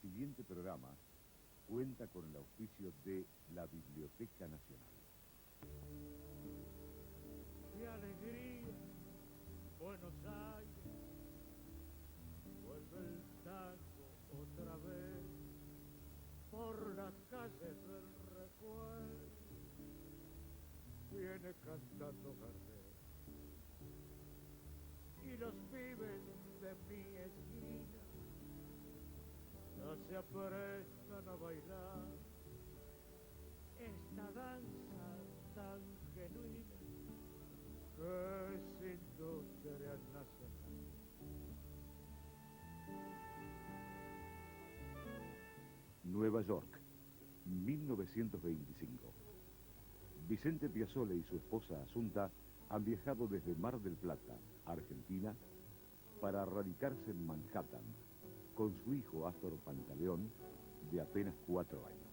siguiente programa cuenta con el auspicio de la Biblioteca Nacional. ¡Qué alegría! Buenos Aires, vuelve el tango otra vez por las calles del recuerdo. Viene cantando Gardel y los pibes de mi esquina no se aprestan a bailar esta danza tan genuina que es industria nacional. Nueva York, 1925. Vicente Piazzolla y su esposa Asunta han viajado desde Mar del Plata, Argentina, para radicarse en Manhattan, con su hijo Astor Pantaleón, de apenas 4 años.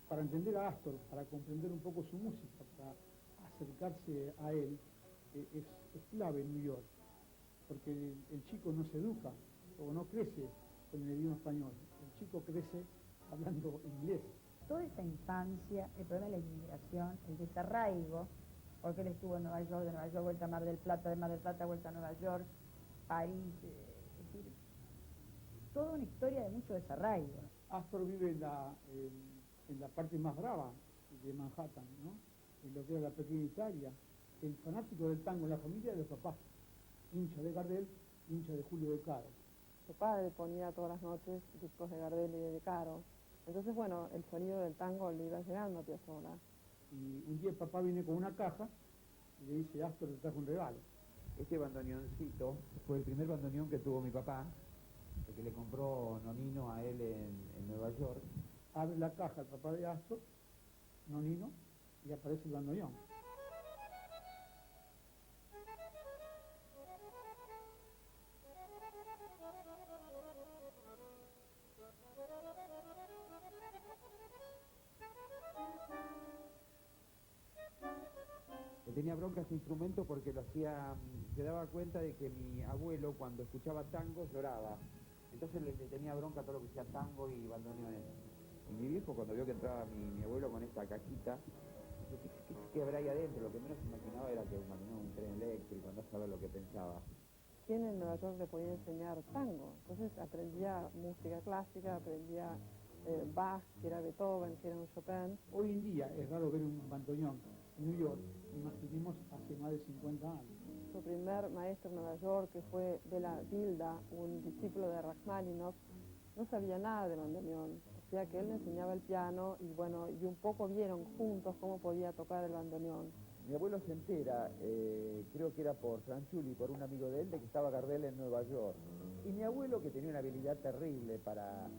Para entender a Astor, para comprender un poco su música, para acercarse a él, es clave en New York, porque el chico no se educa o no crece con el idioma español, el chico crece hablando inglés. Toda esa infancia, el problema de la inmigración, el desarraigo, porque él estuvo en Nueva York, de Nueva York vuelta a Mar del Plata, de Mar del Plata vuelta a Nueva York, París, es decir, toda una historia de mucho desarraigo. Astor vive en la parte más brava de Manhattan, ¿no? En lo que era la pequeña Italia. El fanático del tango en la familia de los papás, hincha de Gardel, hincha de Julio De Caro. Su padre ponía todas las noches discos de Gardel y de Caro. Entonces, bueno, el sonido del tango le iba llegando a Piazzolla. Y un día el papá viene con una caja y le dice, Astor, te trajo un regalo. Este bandoneoncito fue el primer bandoneón que tuvo mi papá, el que le compró Nonino a él en Nueva York. Abre la caja el papá de Astor, Nonino, y aparece el bandoneón. Le tenía bronca ese instrumento porque lo hacía, se daba cuenta de que mi abuelo cuando escuchaba tango lloraba. Entonces le tenía bronca todo lo que sea tango y bandoneones. Y mi viejo cuando vio que entraba mi abuelo con esta cajita, dice, ¿qué habrá ahí adentro? Lo que menos imaginaba era que un tren eléctrico, no sabía lo que pensaba. ¿Quién en Nueva York le podía enseñar tango? Entonces aprendía música clásica, aprendía Bach, que era Beethoven, que era un Chopin. Hoy en día es raro ver un bandoneón en New York, imaginemos hace más de 50 años. Su primer maestro en Nueva York, que fue de la Dilda, un discípulo de Rachmaninoff, no sabía nada de bandoneón. O sea que él le enseñaba el piano y bueno, y un poco vieron juntos cómo podía tocar el bandoneón. Mi abuelo se entera, creo que era por Franchuli, por un amigo de él, de que estaba Gardel en Nueva York. Y mi abuelo, que tenía una habilidad terrible para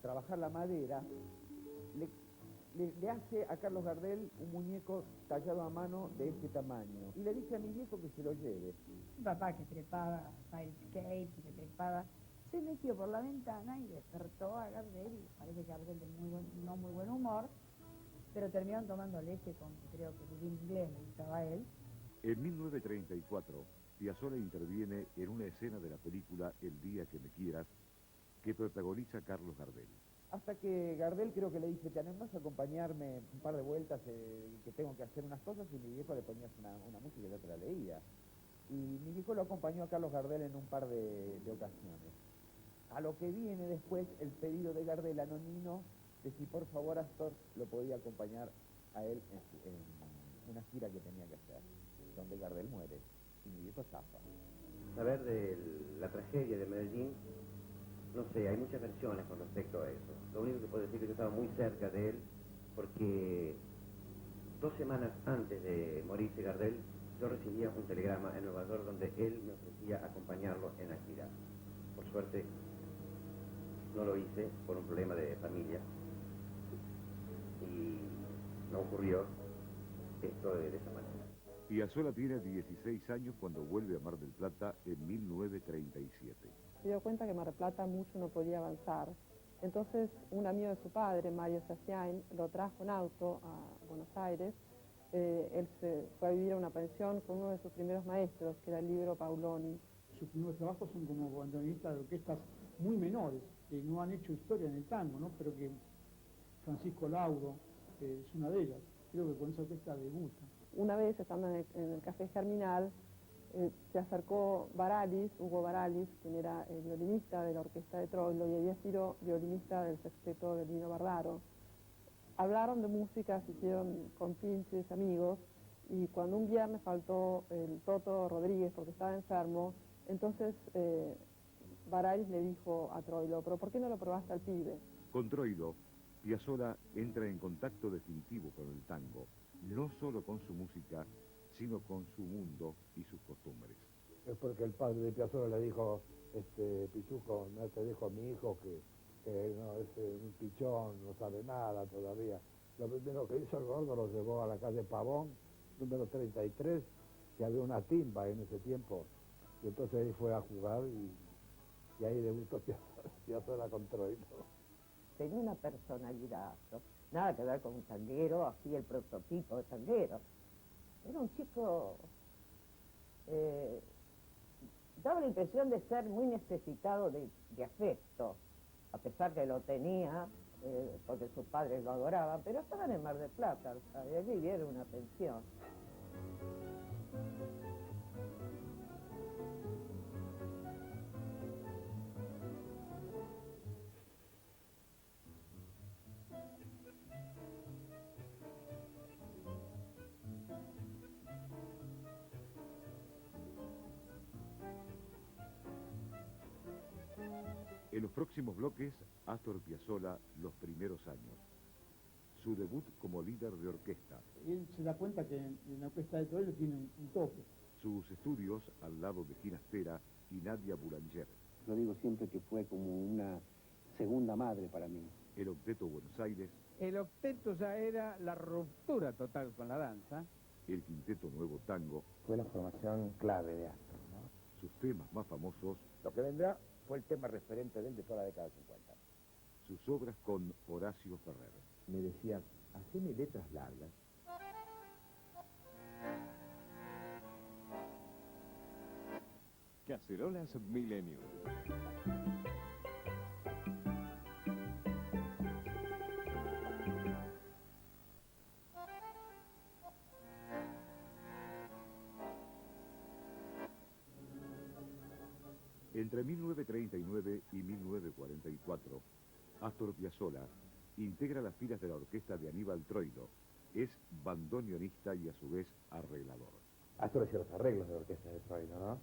trabajar la madera, le hace a Carlos Gardel un muñeco tallado a mano de este tamaño. Y le dice a mi viejo que se lo lleve. Mi papá que trepaba fire escape, que trepaba, se metió por la ventana y despertó a Gardel, y parece que Gardel de no muy buen humor, pero terminaron tomando leche con, creo que el inglés le gustaba a él. En 1934, Piazzolla interviene en una escena de la película El día que me quieras, que protagoniza Carlos Gardel. Hasta que Gardel creo que le dice, ¿te animás a acompañarme un par de vueltas que tengo que hacer unas cosas? Y mi viejo le ponía una música y yo te la leía. Y mi viejo lo acompañó a Carlos Gardel en un par de ocasiones. A lo que viene después el pedido de Gardel a Nonino de si por favor Astor lo podía acompañar a él en una gira que tenía que hacer, donde Gardel muere y mi viejo zafa. Saber de la tragedia de Medellín, no sé, hay muchas versiones con respecto a eso. Lo único que puedo decir es que yo estaba muy cerca de él porque 2 semanas antes de morirse Gardel, yo recibía un telegrama en Nueva York donde él me ofrecía acompañarlo en la gira. Por suerte, no lo hice por un problema de familia y no ocurrió esto de esa manera. Piazzolla tiene 16 años cuando vuelve a Mar del Plata en 1937. Se dio cuenta que Mar del Plata mucho no podía avanzar. Entonces, un amigo de su padre, Mario Sassiain, lo trajo en auto a Buenos Aires. Él se fue a vivir a una pensión con uno de sus primeros maestros, que era el libro Pauloni. sus primeros trabajos son como bandoneonistas de orquestas muy menores, que no han hecho historia en el tango, ¿no? Pero que Francisco Lauro es una de ellas. Creo que con esa orquesta debuta. Una vez, estando en el Café Germinal, se acercó Baralis, Hugo Baralis, quien era el violinista de la orquesta de Troilo y había sido violinista del sexteto de Lino Bardaro. Hablaron de música, se hicieron compinches, amigos, y cuando un viernes faltó el Toto Rodríguez porque estaba enfermo, entonces Baralis le dijo a Troilo, pero ¿por qué no lo probaste al pibe? Con Troilo, Piazzolla entra en contacto definitivo con el tango, no solo con su música, sino con su mundo y sus costumbres. Es porque el padre de Piazzolla le dijo, Pichuco, no te dejo a mi hijo que no es un pichón, no sabe nada todavía. Lo primero que hizo el gordo lo llevó a la calle Pavón, número 33, que había una timba en ese tiempo, y entonces ahí fue a jugar y ahí debutó Piazzolla con Troilo. Tenía una personalidad, ¿no? Nada que ver con un tanguero, así el prototipo de tanguero. Era un chico, daba la impresión de ser muy necesitado de afecto, a pesar que lo tenía, porque sus padres lo adoraban, pero estaban en Mar del Plata, o sea, él vivía en una pensión. En los próximos bloques, Astor Piazzolla, los primeros años. Su debut como líder de orquesta. Él se da cuenta que en la orquesta de Troilo tiene un toque. Sus estudios al lado de Gina Stera y Nadia Boulanger. Yo digo siempre que fue como una segunda madre para mí. El Octeto Buenos Aires. El octeto ya era la ruptura total con la danza. El Quinteto Nuevo Tango. Fue la formación clave de Astor, ¿no? Sus temas más famosos. Lo que vendrá fue el tema referente de él de toda la década de 50. Sus obras con Horacio Ferrer. Me decían, haceme letras largas. Cacerolas Millennium. Entre 1939 y 1944, Astor Piazzolla integra las filas de la orquesta de Aníbal Troilo. Es bandoneonista y a su vez arreglador. Astor hacía los arreglos de la orquesta de Troilo, ¿no?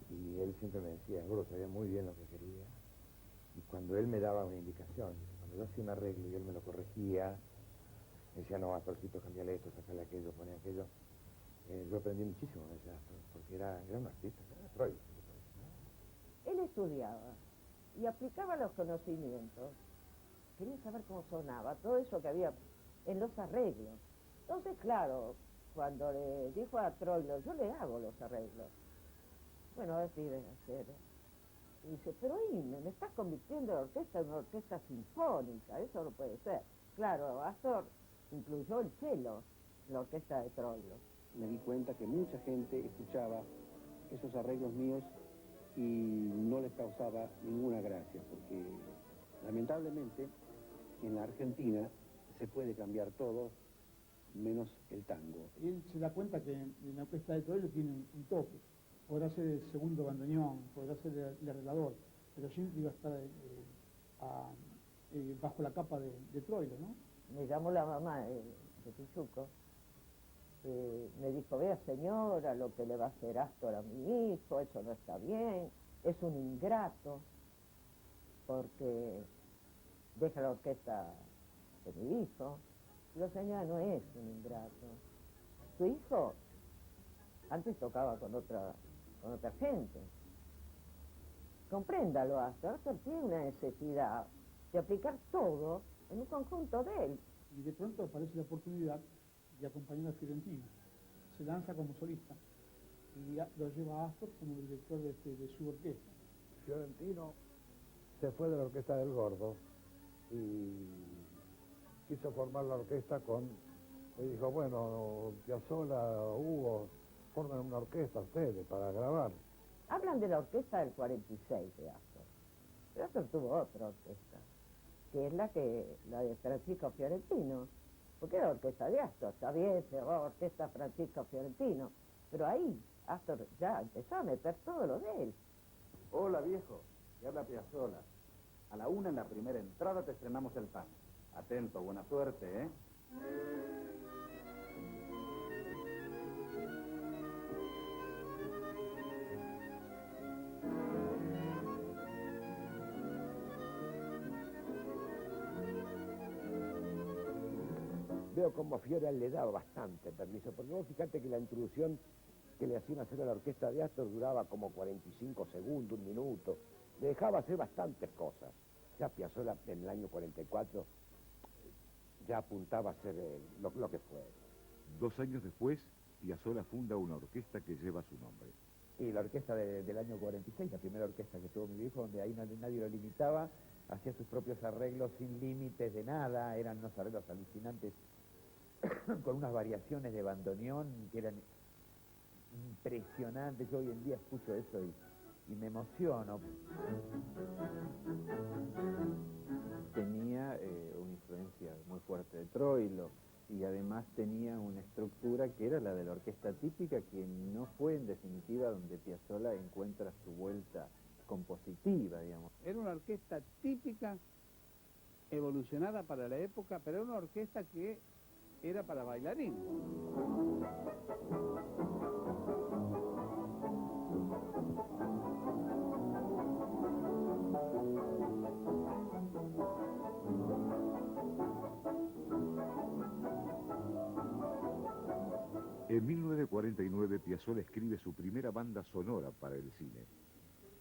Y él siempre me decía, el gordo sabía muy bien lo que quería. Y cuando él me daba una indicación, cuando yo hacía un arreglo y él me lo corregía, me decía, no, Astorcito, cambiale esto, sacale aquello, pone aquello. Yo aprendí muchísimo de ese Astor, porque era un artista, era Troilo. Él estudiaba y aplicaba los conocimientos. Quería saber cómo sonaba, todo eso que había en los arreglos. Entonces, claro, cuando le dijo a Troilo, yo le hago los arreglos. Bueno, a ver si deben hacer. Y dice, pero me estás convirtiendo la orquesta en una orquesta sinfónica, eso no puede ser. Claro, Astor incluyó el cello en la orquesta de Troilo. Me di cuenta que mucha gente escuchaba esos arreglos míos y no les causaba ninguna gracia, porque lamentablemente en la Argentina se puede cambiar todo menos el tango. Él se da cuenta que en la orquesta de Troilo tiene un toque. Podrá ser el segundo bandoneón, podrá ser el arreglador, pero siempre iba a estar bajo la capa de Troilo, ¿no? Me llamó la mamá de Pichuco, me dijo, vea señora, lo que le va a hacer Astor a mi hijo, eso no está bien, es un ingrato, porque deja la orquesta de mi hijo. Digo, señora, no es un ingrato. Su hijo antes tocaba con otra gente. Compréndalo, Astor. Astor tiene una necesidad de aplicar todo en un conjunto de él. Y de pronto aparece la oportunidad de acompañar a Fiorentino. Se lanza como solista y lo lleva a Astor como director de su orquesta. Fiorentino se fue de la orquesta del Gordo y quiso formar la orquesta le dijo, bueno, Piazzolla, Hugo, forman una orquesta ustedes para grabar. Hablan de la orquesta del 46 de Astor. Pero Astor tuvo otra orquesta, que es la de Francisco Fiorentino, porque era la orquesta de Astor, está bien, se llamaba Orquesta Francisco Fiorentino, pero ahí Astor ya empezó a meter todo lo de él. Hola, viejo. Te habla Piazzolla. A la 1 en la primera entrada te estrenamos el pan. Atento, buena suerte, ¿eh? Veo como a Fiore le daba bastante permiso, porque vos fíjate que la introducción que le hacían hacer a la orquesta de Astor duraba como 45 segundos, 1 minuto. Le dejaba hacer bastantes cosas. Ya Piazzolla en el año 44 ya apuntaba a ser lo que fue. 2 años después, Piazzolla funda una orquesta que lleva su nombre. Y la orquesta del año 46, la primera orquesta que tuvo mi viejo, donde ahí nadie lo limitaba, hacía sus propios arreglos sin límites de nada, eran unos arreglos alucinantes, con unas variaciones de bandoneón que eran impresionantes. Yo hoy en día escucho eso y me emociono. Tenía una influencia muy fuerte de Troilo y además tenía una estructura que era la de la orquesta típica, que no fue en definitiva donde Piazzolla encuentra su vuelta compositiva, digamos. Era una orquesta típica, evolucionada para la época, pero era una orquesta que era para bailarín. En 1949, Piazzolla escribe su primera banda sonora para el cine.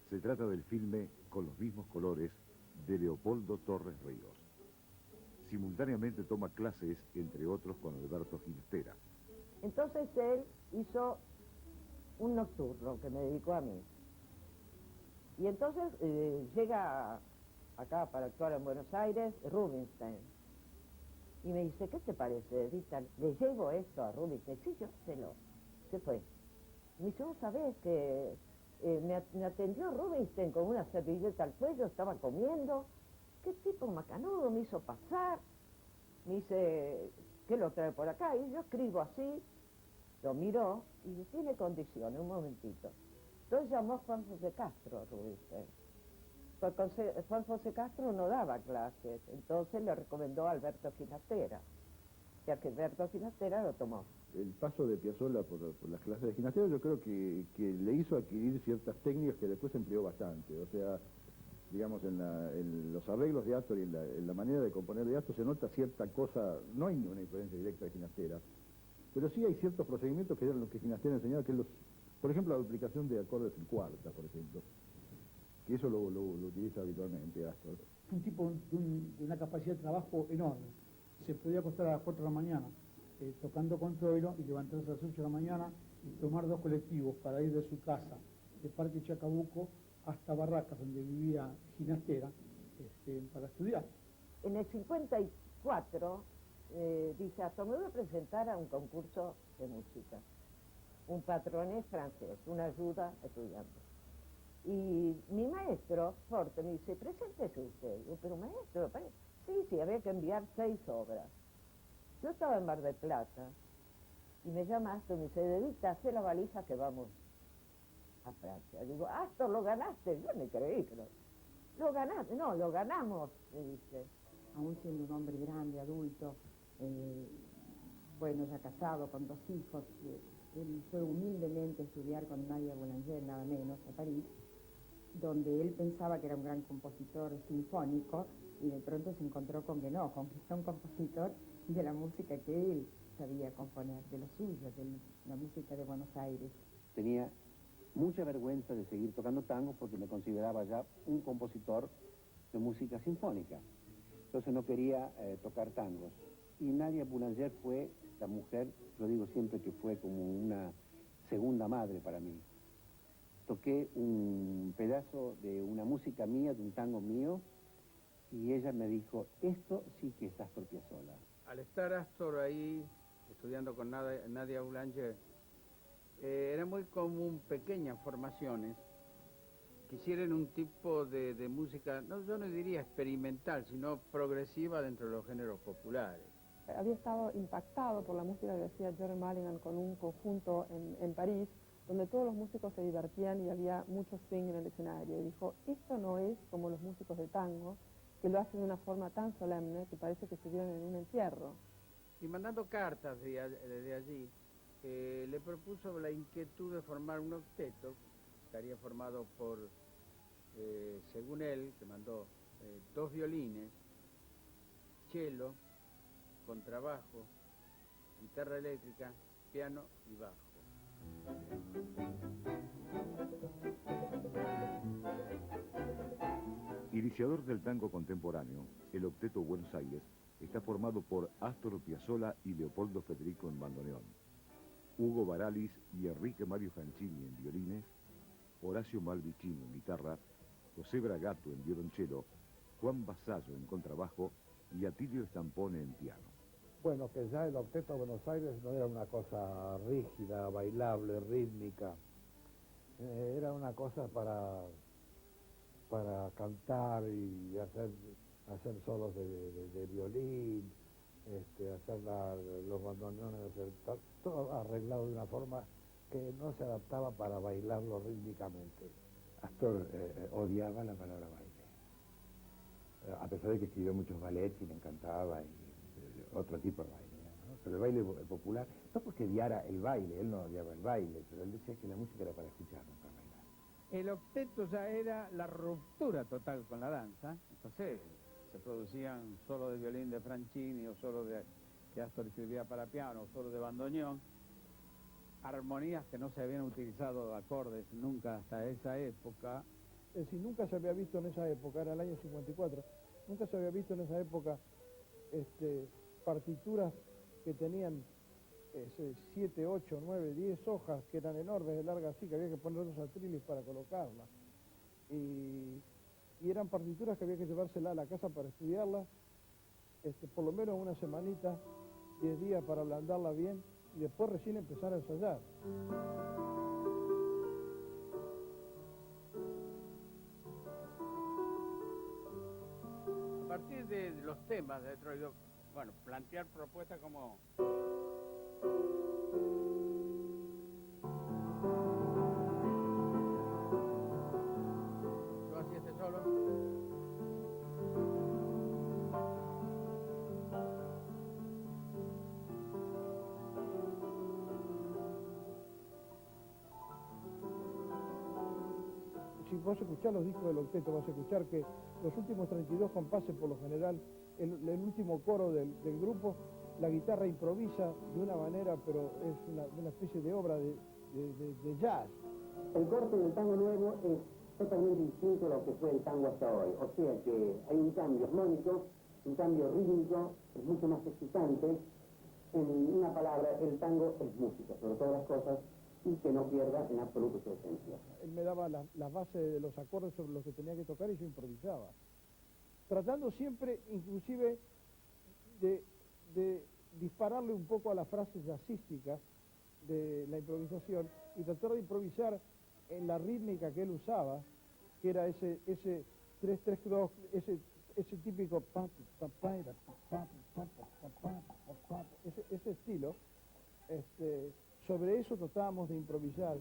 Se trata del filme Con los mismos colores, de Leopoldo Torres Ríos. Simultáneamente toma clases, entre otros, con Alberto Ginastera. Entonces él hizo un nocturno que me dedicó a mí. Y entonces llega acá para actuar en Buenos Aires Rubinstein. Y me dice, ¿qué te parece, Edita? Le llevo esto a Rubinstein. Sí, llévaselo. Se fue. Me dice, vos sabés que me atendió Rubinstein con una servilleta al cuello, estaba comiendo. ¿Qué tipo macanudo? Me hizo pasar. Me dice, ¿qué lo trae por acá? Y yo escribo así, lo miró y dice, tiene condiciones, un momentito. Entonces llamó Juan José Castro, Rubinstein. Juan José Castro no daba clases, entonces le recomendó a Alberto Ginastera, ya que Alberto Ginastera lo tomó. El paso de Piazzolla por las clases de Ginastera yo creo que le hizo adquirir ciertas técnicas que después empleó bastante. O sea, digamos, en los arreglos de Astor y en la manera de componer de Astor se nota cierta cosa, no hay una influencia directa de Ginastera, pero sí hay ciertos procedimientos que eran los que Ginastera enseñaba, que por ejemplo, la duplicación de acordes en cuarta, por ejemplo. Y eso lo utiliza habitualmente Astor. Un tipo de una capacidad de trabajo enorme. Se podía acostar a las 4 de la mañana tocando con Troilo y levantarse a las 8 de la mañana y tomar 2 colectivos para ir de su casa, de Parque Chacabuco hasta Barracas, donde vivía Ginastera, para estudiar. En el 54 dice, Astor, me voy a presentar a un concurso de música. Un patronés francés, una ayuda estudiante. Y mi maestro, Forte, me dice, preséntese usted. Yo, pero maestro, sí, había que enviar 6 obras. Yo estaba en Mar del Plata y me llama Astor y me dice, Edita, hacé la valija que vamos a Francia. Digo, Astor, lo ganaste. Yo me creí, pero lo ganaste. No, lo ganamos, me dice. Aún siendo un hombre grande, adulto, bueno, ya casado, con 2 hijos, él fue humildemente a estudiar con Nadia Boulanger, nada menos, a París, donde él pensaba que era un gran compositor sinfónico y de pronto se encontró con que no, con que era un compositor de la música que él sabía componer, de lo suyo, de la música de Buenos Aires. Tenía mucha vergüenza de seguir tocando tango porque me consideraba ya un compositor de música sinfónica. Entonces no quería tocar tangos. Y Nadia Boulanger fue la mujer, lo digo siempre, que fue como una segunda madre para mí. Toqué un pedazo de una música mía, de un tango mío, y ella me dijo, esto sí que es Astor Piazzolla. Al estar Astor ahí, estudiando con Nadia Boulanger, era muy común pequeñas formaciones quisieran un tipo de música, no, yo no diría experimental, sino progresiva dentro de los géneros populares. Había estado impactado por la música que hacía Jerry Mulligan con un conjunto en París, donde todos los músicos se divertían y había mucho swing en el escenario. Y dijo, esto no es como los músicos de tango, que lo hacen de una forma tan solemne que parece que estuvieran en un entierro. Y mandando cartas desde allí, le propuso la inquietud de formar un octeto, estaría formado por, según él, que mandó 2 violines, cello, contrabajo, guitarra eléctrica, piano y bajo. Iniciador del tango contemporáneo, el Octeto Buenos Aires está formado por Astor Piazzolla y Leopoldo Federico en bandoneón, Hugo Baralis y Enrique Mario Fancini en violines, Horacio Malvicino en guitarra, José Bragato en violonchelo, Juan Basallo en contrabajo y Atilio Stampone en piano. Bueno, que ya el Octeto Buenos Aires no era una cosa rígida, bailable, rítmica. Era una cosa para cantar y hacer solos de violín, hacer los bandoneones, todo arreglado de una forma que no se adaptaba para bailarlo rítmicamente. Astor odiaba la palabra baile. A pesar de que escribió muchos ballets y le encantaba otro tipo de baile, ¿no? Pero el baile popular, no porque odiara el baile, él no odiaba el baile, pero él decía que la música era para escuchar, no para bailar. El octeto ya era la ruptura total con la danza, entonces se producían solo de violín de Franchini o solo que Astor escribía para piano o solo de bandoneón, armonías que no se habían utilizado acordes nunca hasta esa época. Es decir, nunca se había visto en esa época, era el año 54, nunca se había visto en esa época partituras que tenían 7, 8, 9, 10 hojas que eran enormes, de larga así, que había que poner los atriles para colocarlas. Y eran partituras que había que llevárselas a la casa para estudiarlas, por lo menos una semanita, 10 días para ablandarla bien y después recién empezar a ensayar. A partir de los temas de Troilo, bueno, plantear propuestas como... Yo hacía este solo. Si vos escuchás los discos del octeto, vas a escuchar que los últimos 32 compases, por lo general, el último coro del grupo, la guitarra improvisa de una manera, pero es una especie de obra de jazz. El corte del tango nuevo es totalmente distinto a lo que fue el tango hasta hoy. O sea que hay un cambio armónico, un cambio rítmico, es mucho más excitante. En una palabra, el tango es música, sobre todas las cosas, y que no pierda en absoluto su esencia. Él me daba las bases de los acordes sobre los que tenía que tocar y yo improvisaba. Tratando siempre, inclusive, de dispararle un poco a la frase jazzística de la improvisación y tratar de improvisar en la rítmica que él usaba, que era ese 3-3-2, ese típico ese estilo. Sobre eso tratábamos de improvisar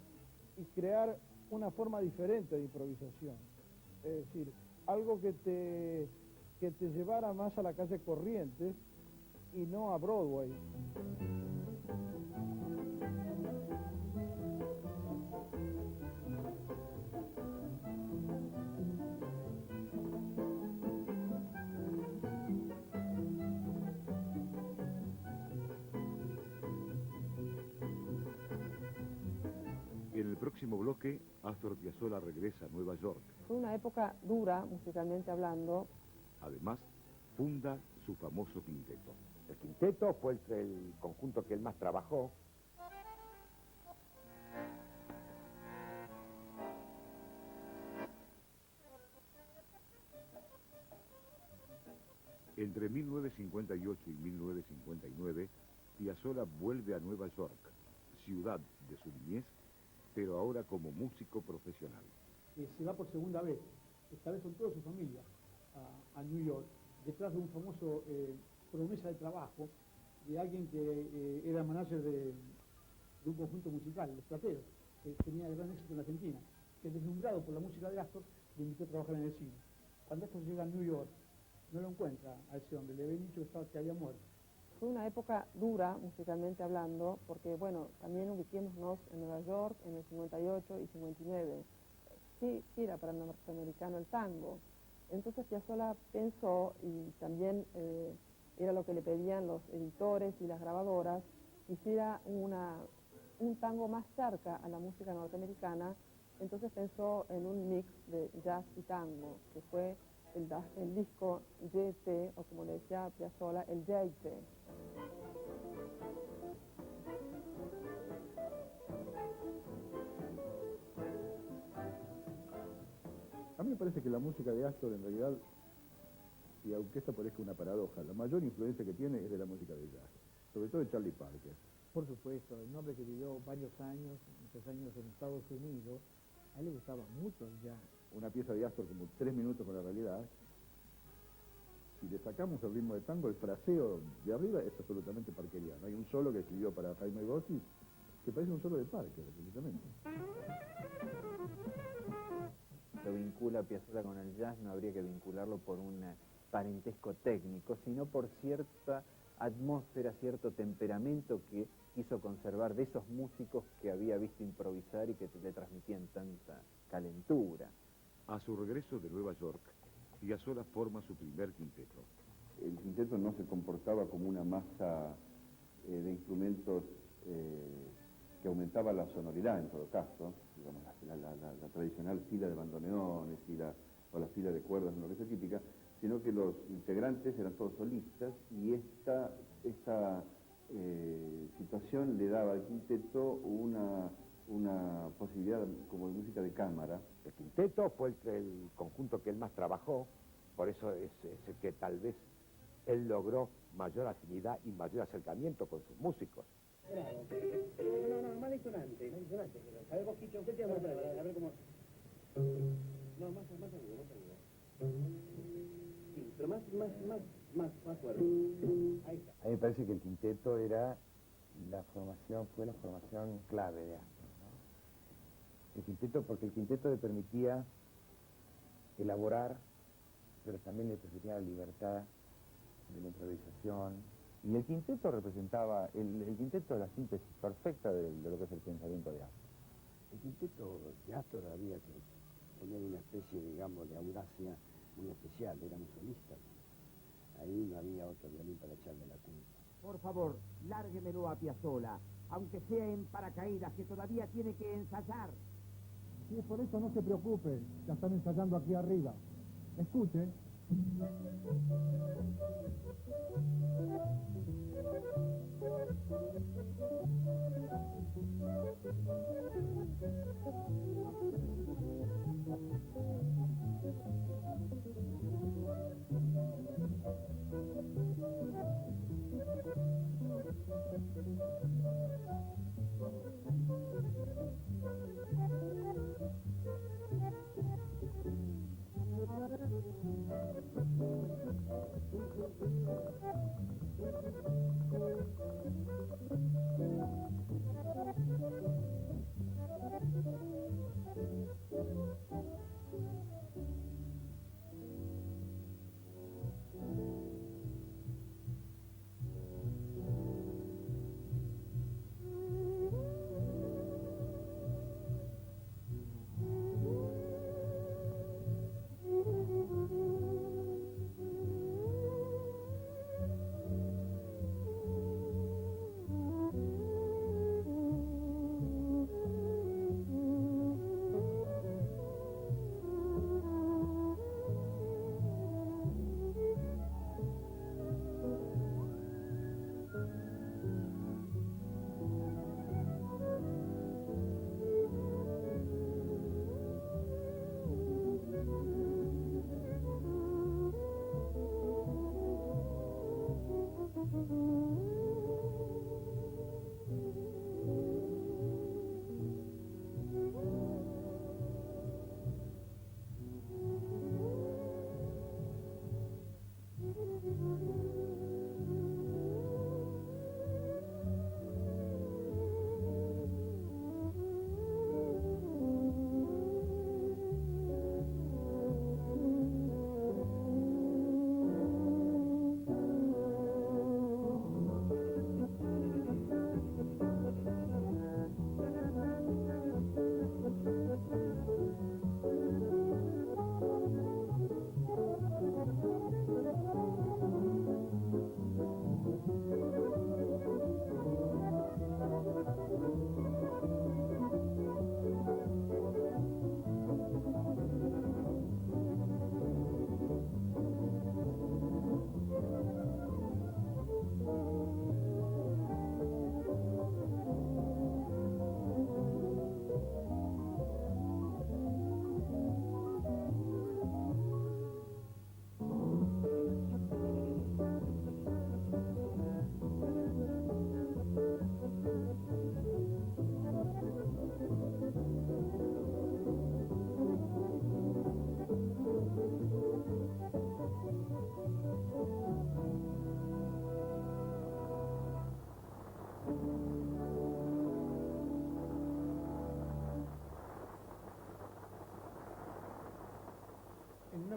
y crear una forma diferente de improvisación. Es decir, algo que te llevara más a la calle Corrientes y no a Broadway. En el próximo bloque, Astor Piazzolla regresa a Nueva York. Fue una época dura, musicalmente hablando. Además, funda su famoso quinteto. El quinteto fue el conjunto que él más trabajó. Entre 1958 y 1959, Piazzolla vuelve a Nueva York, ciudad de su niñez, pero ahora como músico profesional. se va por segunda vez, esta vez con toda su familia, a New York, detrás de un famoso promesa de trabajo de alguien que era manager de un conjunto musical, Los Plateros, que tenía gran éxito en la Argentina, que deslumbrado por la música de Astor, le invitó a trabajar en el cine. Cuando Astor llega a New York, no lo encuentra a ese hombre, le habían dicho que había muerto. Fue una época dura, musicalmente hablando, porque, bueno, también ubiquémonos en Nueva York en el 58 y 59. Sí, gira para el norteamericano el tango. Entonces Piazzolla pensó, y también era lo que le pedían los editores y las grabadoras, que hiciera un tango más cerca a la música norteamericana. Entonces pensó en un mix de jazz y tango, que fue el disco JT, o como le decía Piazzolla, el JT. A mí me parece que la música de Astor, en realidad, y aunque esto parezca una paradoja, la mayor influencia que tiene es de la música de jazz, sobre todo de Charlie Parker. Por supuesto, el hombre que vivió muchos años en Estados Unidos, a él le gustaba mucho el jazz. Una pieza de Astor como 3 minutos con la realidad, si le sacamos el ritmo de tango, el fraseo de arriba es absolutamente parkeriano. Hay un solo que escribió para Jaime Gossi que parece un solo de Parker, absolutamente. Lo vincula Piazzolla con el jazz, no habría que vincularlo por un parentesco técnico, sino por cierta atmósfera, cierto temperamento que quiso conservar de esos músicos que había visto improvisar y que le transmitían tanta calentura. A su regreso de Nueva York, Piazzolla forma su primer quinteto. El quinteto no se comportaba como una masa de instrumentos que aumentaba la sonoridad en todo caso, digamos, la tradicional fila de bandoneones o la fila de cuerdas en la orquesta típica, sino que los integrantes eran todos solistas y esta situación le daba al quinteto una posibilidad como de música de cámara. El quinteto fue el conjunto que él más trabajó, por eso es el que tal vez él logró mayor afinidad y mayor acercamiento con sus músicos. No, más disonante. A ver, vos, Quicho, ¿qué te vas a traer? A ver cómo... No, más arriba. Sí, pero más fuerte. Ahí está. A mí me parece que el quinteto fue la formación clave de Astor, ¿no? El quinteto, porque el quinteto le permitía elaborar, pero también le permitía la libertad de la improvisación. Y el quinteto representaba, el quinteto es la síntesis perfecta de lo que es el pensamiento de Astor. El quinteto de Astor había que poner una especie, digamos, de audacia muy especial, éramos solistas. Ahí no había otro violín para echarle la culpa. Por favor, lárguemelo a Piazzolla, aunque sea en paracaídas, que todavía tiene que ensayar. Sí, por eso no se preocupe, ya están ensayando aquí arriba. Escuche.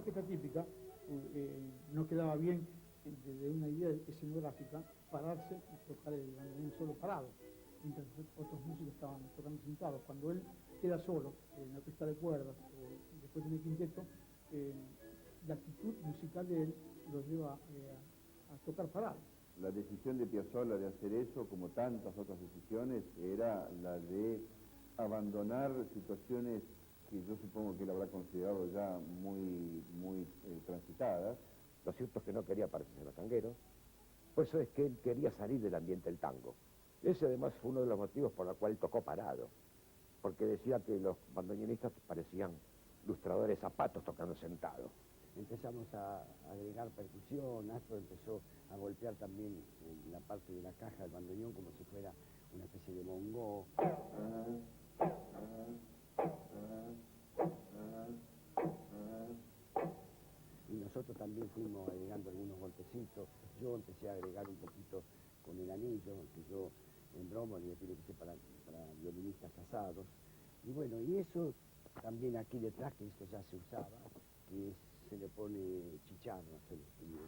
orquesta típica no quedaba bien, desde una idea escenográfica, pararse y tocar el bandoneón solo parado, mientras otros músicos estaban tocando sentados. Cuando él queda solo en la orquesta de cuerdas o después en el quinteto, la actitud musical de él lo lleva a tocar parado. La decisión de Piazzolla de hacer eso, como tantas otras decisiones, era la de abandonar situaciones que yo supongo que él habrá considerado ya muy transitadas. Lo cierto es que no quería parecerse a los tangueros, por eso es que él quería salir del ambiente del tango. Ese además fue uno de los motivos por el cual tocó parado, porque decía que los bandoneonistas parecían lustradores zapatos tocando sentados. Empezamos a agregar percusión, Astor empezó a golpear también en la parte de la caja del bandoneón como si fuera una especie de bongó. Y nosotros también fuimos agregando algunos golpecitos. Yo empecé a agregar un poquito con el anillo, que yo en broma le tiene que ser para violinistas casados. Y bueno, y eso también aquí detrás, que esto ya se usaba, que se le pone chicharro, se le escribe,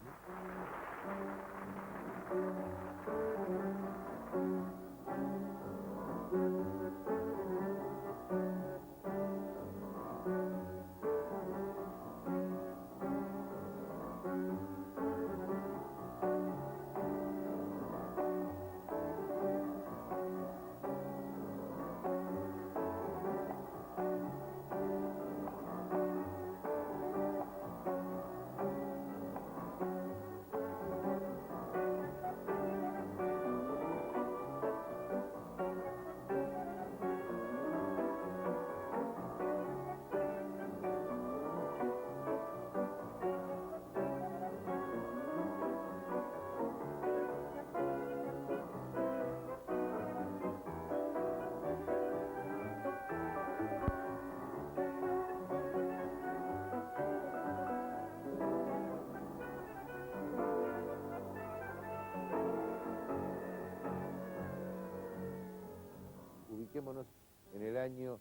Ubiquémonos en el año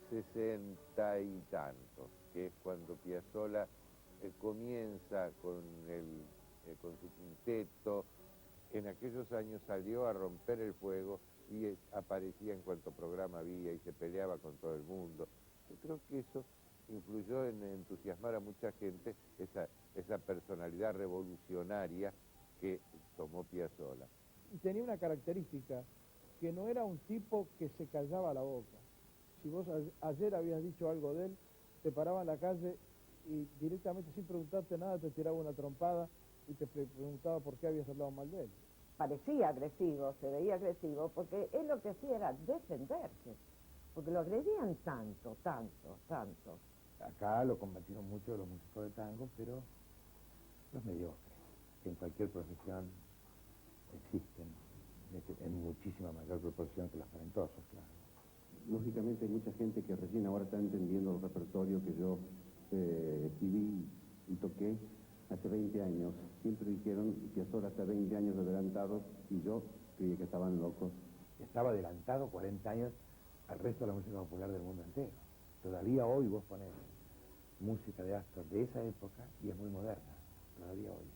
60 y tantos, que es cuando Piazzolla comienza con su quinteto. En aquellos años salió a romper el fuego y aparecía en cuanto programa había y se peleaba con todo el mundo. Yo creo que eso influyó en entusiasmar a mucha gente, esa personalidad revolucionaria que tomó Piazzolla. Y tenía una característica, que no era un tipo que se callaba la boca. Si vos ayer habías dicho algo de él, te paraba en la calle y directamente sin preguntarte nada te tiraba una trompada y te preguntaba por qué habías hablado mal de él. Parecía agresivo, se veía agresivo, porque él lo que hacía era defenderse, porque lo agredían tanto. Acá lo combatieron mucho los músicos de tango, pero los mediocres, que en cualquier profesión existen, en muchísima mayor proporción que los talentosos, claro. Lógicamente hay mucha gente que recién ahora está entendiendo el repertorio que yo escribí y toqué hace 20 años. Siempre dijeron que Piazzolla está 20 años adelantado y yo creí que estaban locos. Estaba adelantado 40 años al resto de la música popular del mundo entero. Todavía hoy vos ponés música de Astor de esa época y es muy moderna, todavía hoy.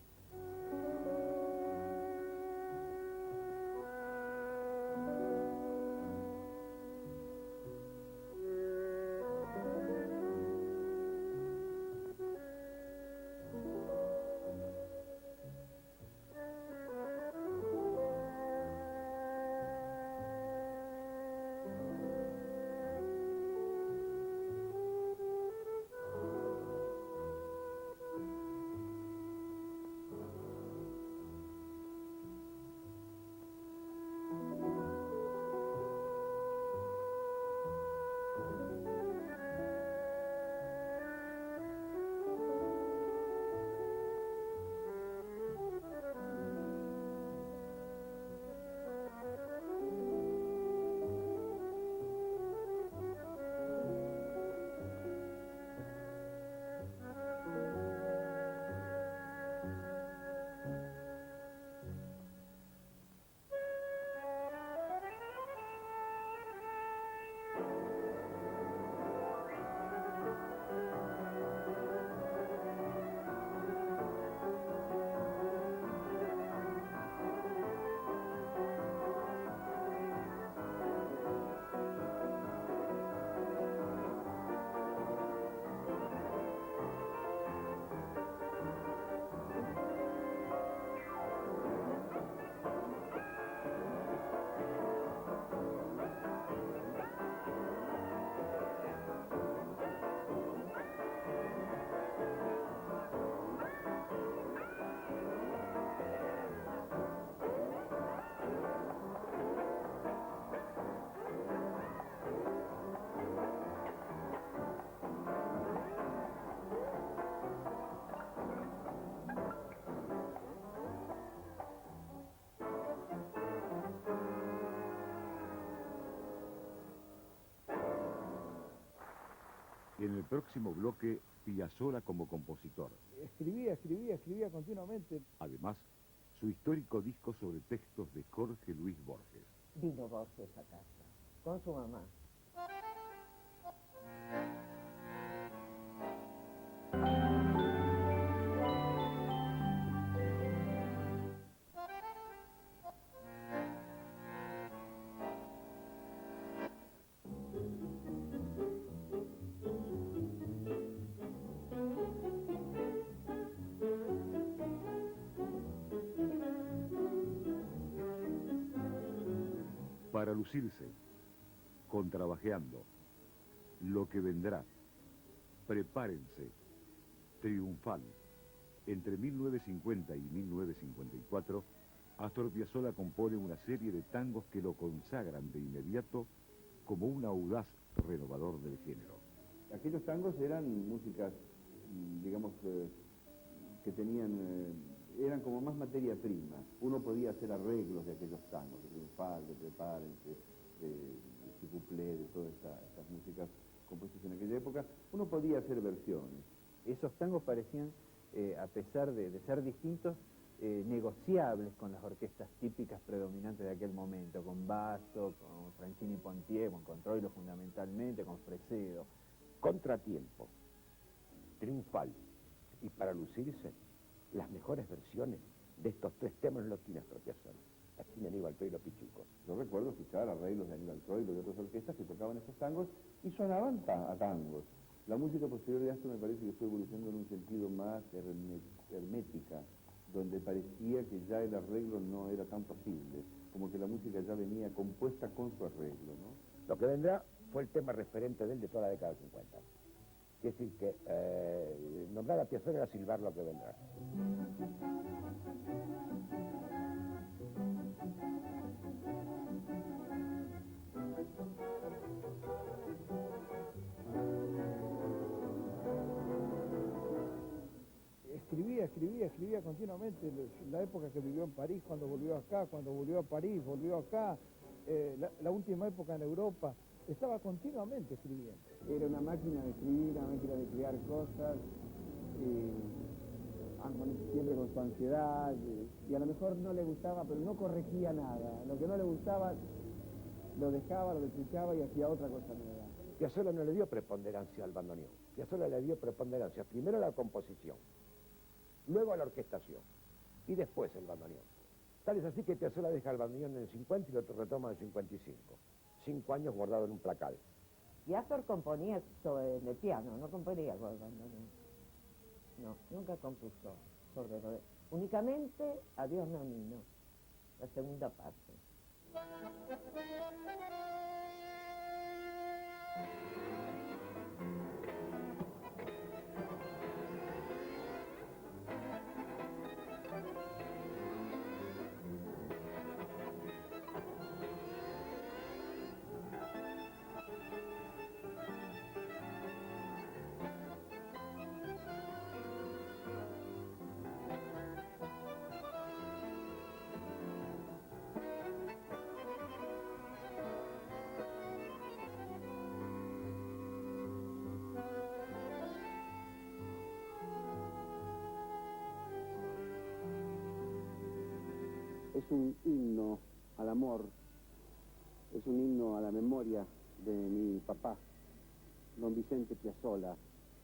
En el próximo bloque, Piazzolla como compositor. Escribía continuamente. Además, su histórico disco sobre textos de Jorge Luis Borges. Vino Borges a casa, con su mamá. Para lucirse, contrabajeando, lo que vendrá, prepárense, triunfal. Entre 1950 y 1954, Astor Piazzolla compone una serie de tangos que lo consagran de inmediato como un audaz renovador del género. Aquellos tangos eran músicas, digamos, que tenían, eran como más materia prima. Uno podía hacer arreglos de aquellos tangos, de Triunfal, de Prepárense, de Cuplé, de todas estas músicas compuestas en aquella época. Uno podía hacer versiones. Esos tangos parecían, a pesar de ser distintos, negociables con las orquestas típicas predominantes de aquel momento, con Basso, con Franchini Pontier, con Troilo fundamentalmente, con Fresedo. Contratiempo, Triunfal y Para lucirse, las mejores versiones de estos tres temas los tiene Astor Piazzolla. Las tiene Aníbal Troilo Pichuco. Yo recuerdo escuchar arreglos de Aníbal Troilo y de otras orquestas que tocaban estos tangos y sonaban a tangos. La música posterior de Astor me parece que fue evolucionando en un sentido más hermética, donde parecía que ya el arreglo no era tan posible, como que la música ya venía compuesta con su arreglo, ¿no? Lo que vendrá fue el tema referente de él de toda la década del 50. Es decir, que nombrar a Piazzolla era silbar lo que vendrá. Escribía continuamente, la época que vivió en París, cuando volvió acá, cuando volvió a París, volvió acá, la última época en Europa, estaba continuamente escribiendo. Era una máquina de escribir, una máquina de crear cosas, siempre con su ansiedad, y a lo mejor no le gustaba, pero no corregía nada. Lo que no le gustaba, lo dejaba, lo desechaba y hacía otra cosa nueva. Piazzolla no le dio preponderancia al bandoneón. Piazzolla le dio preponderancia primero a la composición, luego a la orquestación y después el bandoneón. Tal es así que Piazzolla deja el bandoneón en el 50 y lo retoma en el 55. 5 años guardado en un placal. Y Astor componía sobre el piano, no componía con el bandoneón. No, nunca compuso sobre lo de... Únicamente Adiós Nonino, la segunda parte. Es un himno al amor, es un himno a la memoria de mi papá, don Vicente Piazzolla.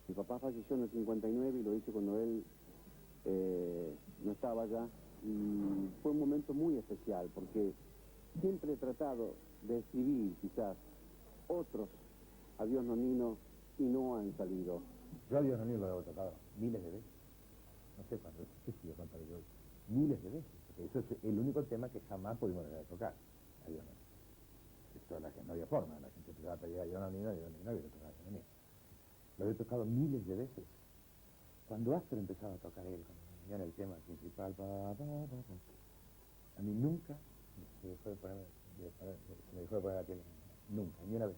Mi papá falleció en el 59 y lo hice cuando él no estaba allá, y fue un momento muy especial porque siempre he tratado de escribir quizás otros Adiós Nonino y no han salido. Yo Adiós Nonino lo he tocado miles de veces, no sé cuántas, qué sé yo, cuántas veces, miles de veces. Eso es el único tema que jamás pudimos dejar de tocar. Adiós Nonino. Esto no había forma, la gente empezaba a pedir Adiós Nonino, Adiós Nonino, y lo tocaba Adiós Nonino. Lo he tocado miles de veces. Cuando Astor empezaba a tocar él, cuando venía el tema principal, a mí nunca me dejó de poner la piel, nunca, ni una vez.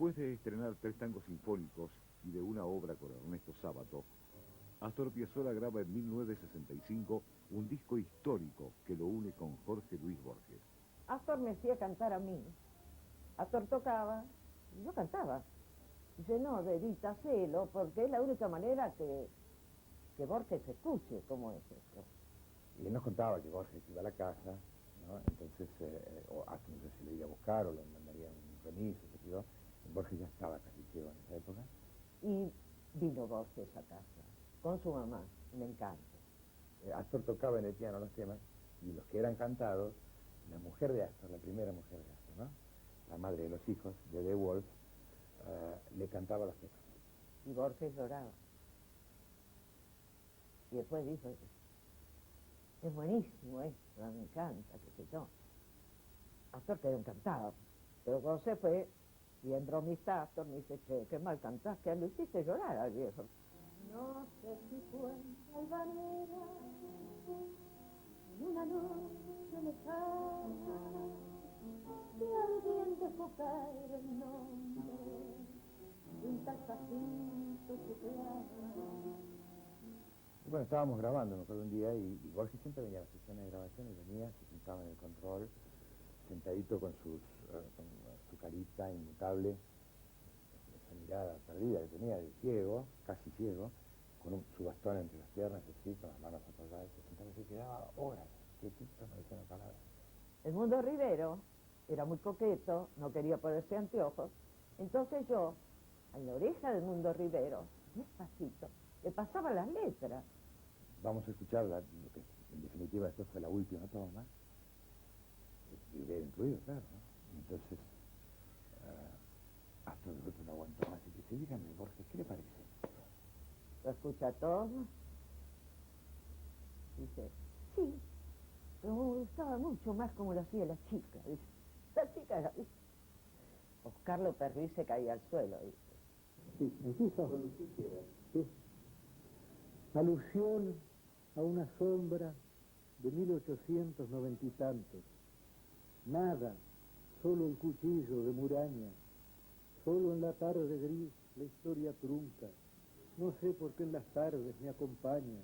Después de estrenar 3 tangos sinfónicos y de una obra con Ernesto Sábato, Astor Piazzolla graba en 1965 un disco histórico que lo une con Jorge Luis Borges. Astor me hacía cantar a mí. Astor tocaba y yo cantaba. Dice, no, Dedita, celo, porque es la única manera que Borges escuche cómo es esto. Y él nos contaba que Borges iba a la casa, ¿no? Entonces, o hasta no sé si le iba a buscar o le mandaría un remiso, qué sé yo. Borges ya estaba casi ciego en esa época. Y vino Borges a casa, con su mamá, me encanta. Astor tocaba en el piano los temas, y los que eran cantados, la mujer de Astor, la primera mujer de Astor, ¿no? La madre de los hijos, de Wolf, le cantaba los temas. Y Borges lloraba. Y después dijo, es buenísimo esto, me encanta, qué sé yo. Astor quedó encantado. Pero cuando se fue, y en bromista Astor me dice, che, qué mal cantás, que lo hiciste llorar al viejo. No sé si fue albanera, en una noche lejana, que alguien dejó caer el nombre de un tal Jacinto Cipriano. Bueno, estábamos grabando, me acuerdo un día, y Borges siempre venía a las sesiones de grabación y venía, se sentaba en el control, sentadito con su carita inmutable, esa mirada perdida que tenía de ciego, casi ciego, con su bastón entre las piernas, así, con las manos apoyadas, se sentaba y se quedaba horas, quietito, no decía una palabra. El Mundo Rivero era muy coqueto, no quería ponerse anteojos, entonces yo, en la oreja del Mundo Rivero, despacito, le pasaba las letras. Vamos a escuchar lo que en definitiva después fue la última toma, y le incluido, claro, ¿no? Entonces, Astor de otro no aguantó más y dice, dígame, Borges, ¿qué le parece? Lo escucha todo. Dice, sí, pero me gustaba mucho más como lo hacía la chica. Dice, la chica era... Oscar Loperri se caía al suelo, dice. Sí, empiezo. Sí. Alusión a una sombra de 1890 y tantos. Nada, solo el cuchillo de Muraña. Solo en la tarde gris la historia trunca. No sé por qué en las tardes me acompaña.